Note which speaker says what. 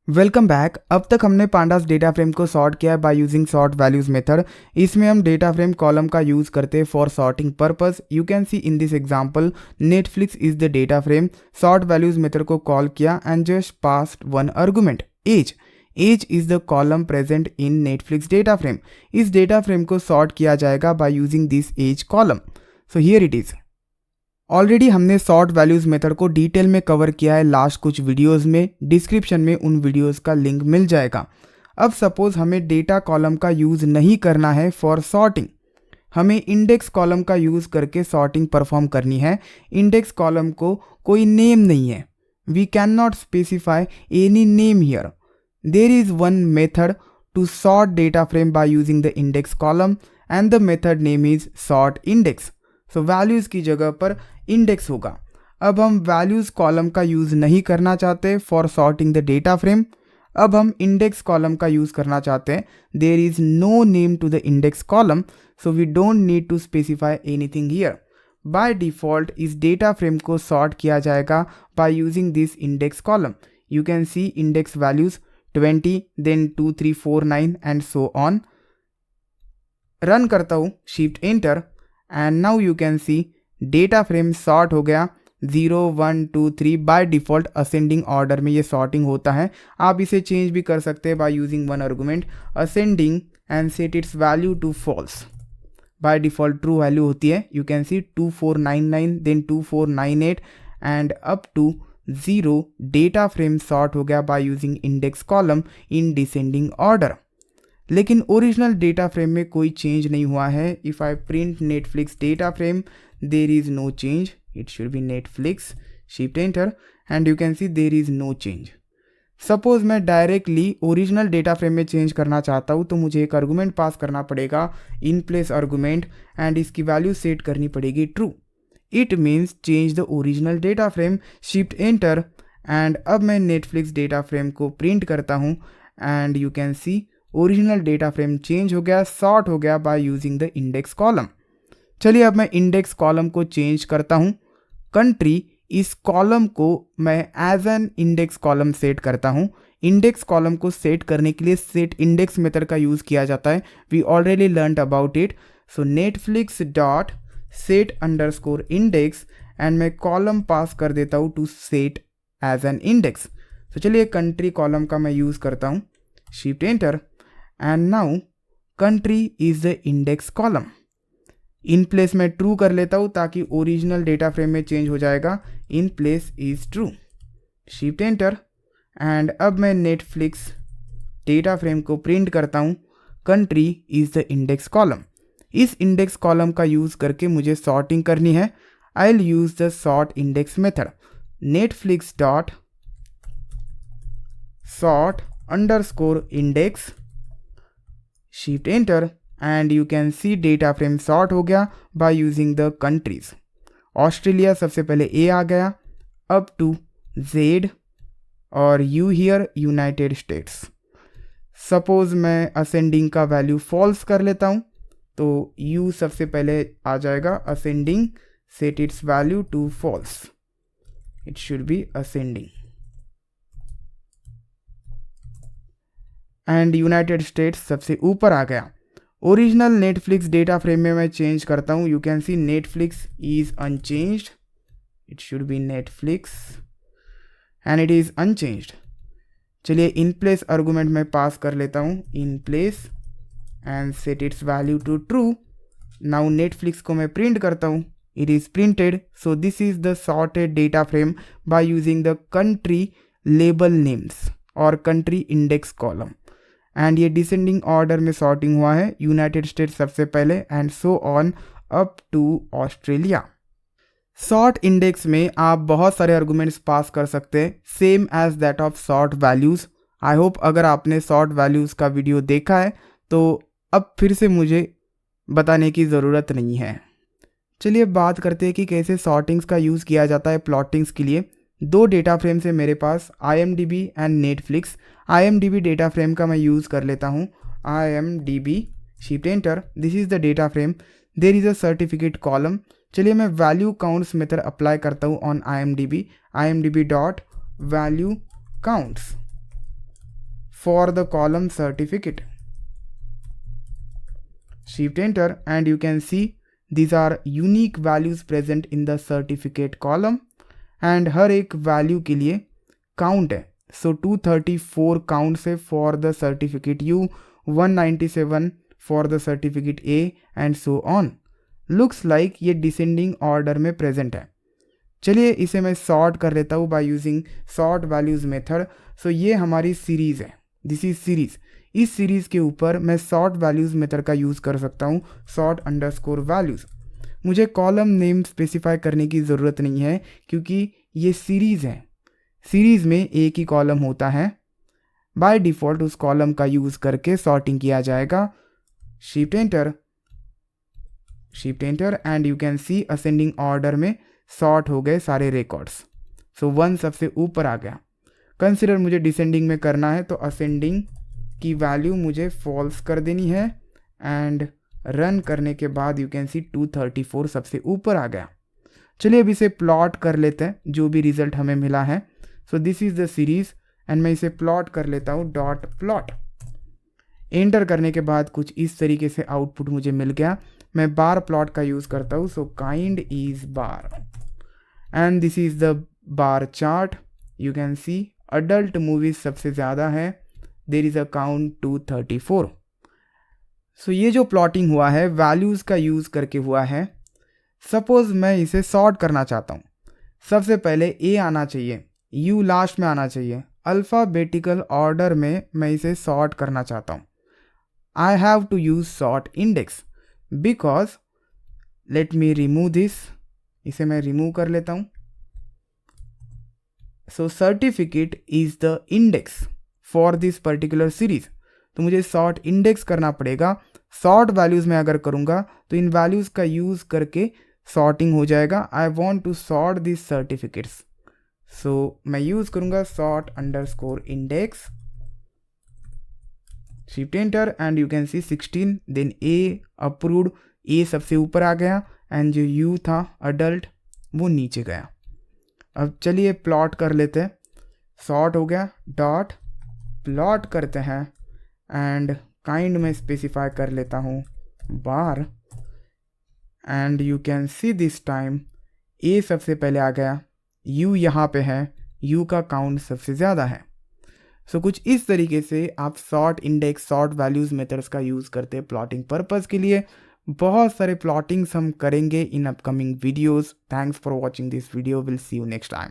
Speaker 1: Welcome back. अब तक हमने पांडास डेटा फ्रेम को सॉर्ट किया by using sort values method. इसमें हम डेटा फ्रेम कॉलम का यूज करते हैं for sorting purpose. You can see in this example Netflix is the data frame. Sort values method को कॉल किया and just passed one argument age. Age is the column present in Netflix data frame. इस data frame को sort किया जाएगा by using this as column. So here it is. Already हमने sort values method को detail में cover किया है last कुछ वीडियोस में। डिस्क्रिप्शन में उन वीडियोस का लिंक मिल जाएगा। अब सपोज हमें डेटा कॉलम का यूज़ नहीं करना है फॉर सॉर्टिंग, हमें इंडेक्स कॉलम का यूज़ करके सॉर्टिंग परफॉर्म करनी है। इंडेक्स कॉलम को कोई नेम नहीं है, we can not specify any name here. There is one method to sort data frame by using the index column and the method name is sort index. So values की जगह पर index होगा। अब हम values column का use नहीं करना चाहते for sorting the data frame. अब हम इंडेक्स कॉलम का यूज़ करना चाहते हैं। There is no name to the index column, so we don't need to specify anything here. By default इस डेटा फ्रेम को सॉर्ट किया जाएगा by using this index column. You can see index values 20, then 2, 3, 4, 9 and so on. Run करता हूँ, shift enter, and now you can C data frame sort हो गया 0, 1, 2, 3। By default ascending order में ये sorting होता है। आप इसे चेंज भी कर सकते हैं by using one argument ascending and set its value to false. By default true value होती है। You can see 2499, then 2498 and up to 0। Data frame sort हो गया by using index column in descending order. लेकिन original data frame में कोई change नहीं हुआ है। If I print Netflix data frame, there is no change. It should be Netflix, shift enter, and you can see there is no change. Suppose मैं directly original data frame में change करना चाहता हूँ तो मुझे एक आर्गुमेंट पास करना पड़ेगा, इन प्लेस आर्गुमेंट, एंड इसकी वैल्यू सेट करनी पड़ेगी true. It means change the original data frame, shift enter, and अब मैं नेटफ्लिक्स डेटा फ्रेम को प्रिंट करता हूँ and you can C original data frame change हो गया, सॉर्ट हो गया by using the index column. चलिए अब मैं इंडेक्स कॉलम को चेंज करता हूँ। कंट्री, इस कॉलम को मैं as an index column set करता हूँ। इंडेक्स कॉलम को सेट करने के लिए सेट इंडेक्स मेथड का यूज़ किया जाता है। We already learned about it. So Netflix dot set underscore index, and मैं कॉलम पास कर देता हूँ to set as an index. तो चलिए कंट्री कॉलम का मैं यूज़ करता हूँ, shift enter, and now country is the index column. In place में ट्रू कर लेता हूँ ताकि ओरिजिनल डेटा फ्रेम में चेंज हो जाएगा। In place is true, shift enter, and अब मैं नेटफ्लिक्स डेटा फ्रेम को प्रिंट करता हूँ। Country is the index column. इस इंडेक्स कॉलम का यूज़ करके मुझे सॉर्टिंग करनी है। I will use the sort index method. Netflix dot sort underscore index, shift enter, and you can C data frame sort हो गया by using the countries. Australia सबसे पहले ए आ गया, अप टू जेड, और U here United States. Suppose मैं ascending का value false कर लेता हूँ तो यू सबसे पहले आ जाएगा ascending, set its value to false. It should be ascending, and United States सबसे ऊपर आ गया। ओरिजिनल नेटफ्लिक्स डेटा फ्रेम में मैं चेंज करता हूँ। You can see Netflix is unchanged, it should be Netflix, and it is unchanged. चलिए in place argument में pass कर लेता हूँ, in place, and set its value to true. Now Netflix को मैं प्रिंट करता हूँ, it is printed. So this is the sorted data frame by using the country label names और country index column, and ये descending order में sorting हुआ है। United States सबसे पहले, and so on up to Australia. Sort index में आप बहुत सारे आर्गुमेंट्स पास कर सकते हैं, same as that of sort values. I hope अगर आपने सॉर्ट वैल्यूज़ का वीडियो देखा है तो अब फिर से मुझे बताने की ज़रूरत नहीं है। चलिए बात करते हैं कि कैसे सॉर्टिंग्स का यूज़ किया जाता है प्लॉटिंग्स के लिए। दो डेटा फ्रेम्स है मेरे पास, IMDb and Netflix. IMDb data frame का मैं यूज़ कर लेता हूँ, IMDb, shift enter, this is the data frame. There is a certificate column. चलिए मैं वैल्यू काउंट्स मेथड अप्लाई करता हूँ on IMDb dot value counts. for the column certificate. Shift enter and you can see these are unique values present in the certificate column and हर एक value के लिए count है. So 234 count है for the certificate U, 197 for the certificate A and so on. Looks like ये descending order में present है. चलिए इसे मैं सॉर्ट कर लेता हूँ by using sort values method. So ये हमारी सीरीज है, दिस इज सीरीज. इस सीरीज के ऊपर मैं सॉर्ट वैल्यूज मेथड का यूज़ कर सकता हूँ, सॉर्ट अंडरस्कोर वैल्यूज. मुझे कॉलम नेम स्पेसिफाई करने की ज़रूरत नहीं है क्योंकि ये सीरीज़ है. सीरीज़ में एक ही कॉलम होता है. बाय डिफ़ॉल्ट उस कॉलम का यूज़ करके सॉर्टिंग किया जाएगा. Shift enter and you can C ascending order में सॉर्ट हो गए सारे रिकॉर्ड्स. सो 1 सबसे ऊपर आ गया. कंसिडर मुझे डिसेंडिंग में करना है तो असेंडिंग की वैल्यू मुझे फॉल्स कर देनी है एंड रन करने के बाद यू कैन सी 234 सबसे ऊपर आ गया. चलिए अब इसे प्लॉट कर लेते हैं जो भी रिजल्ट हमें मिला है. So this is the series and मैं इसे प्लॉट कर लेता हूँ डॉट प्लॉट. एंटर करने के बाद कुछ इस तरीके से आउटपुट मुझे मिल गया. मैं बार प्लॉट का यूज़ करता हूँ. So kind is bar and this is the bar chart. You can C adult movies सबसे ज़्यादा है. There is a count 234. सो ये जो प्लॉटिंग हुआ है वैल्यूज़ का यूज़ करके हुआ है. सपोज़ मैं इसे सॉर्ट करना चाहता हूँ. सबसे पहले ए आना चाहिए, यू लास्ट में आना चाहिए. अल्फ़ाबेटिकल ऑर्डर में मैं इसे सॉर्ट करना चाहता हूँ. I have to use sort index because let me remove this. इसे मैं रिमूव कर लेता हूँ. So certificate is the index for this particular series. तो मुझे सॉर्ट इंडेक्स करना पड़ेगा. सॉर्ट वैल्यूज़ में अगर करूँगा तो इन वैल्यूज़ का यूज़ करके सॉर्टिंग हो जाएगा. I want to sort this certificates. So मैं यूज़ करूँगा sort underscore index. Shift enter and you can see 16. Then A approved. A सबसे ऊपर आ गया एंड जो यू था अडल्ट वो नीचे गया. अब चलिए प्लॉट कर लेते हैं. सॉर्ट हो गया, डॉट प्लॉट करते हैं एंड काइंड में स्पेसिफाई कर लेता हूँ बार and you can see this time A सबसे पहले आ गया, यू यहाँ पे है, यू का काउंट सबसे ज़्यादा है. सो कुछ इस तरीके से आप sort index, sort values methods का यूज़ करते हैं प्लॉटिंग पर्पज़ के लिए. बहुत सारे प्लॉटिंग्स हम करेंगे in upcoming videos. Thanks for watching this video. Will see you next time.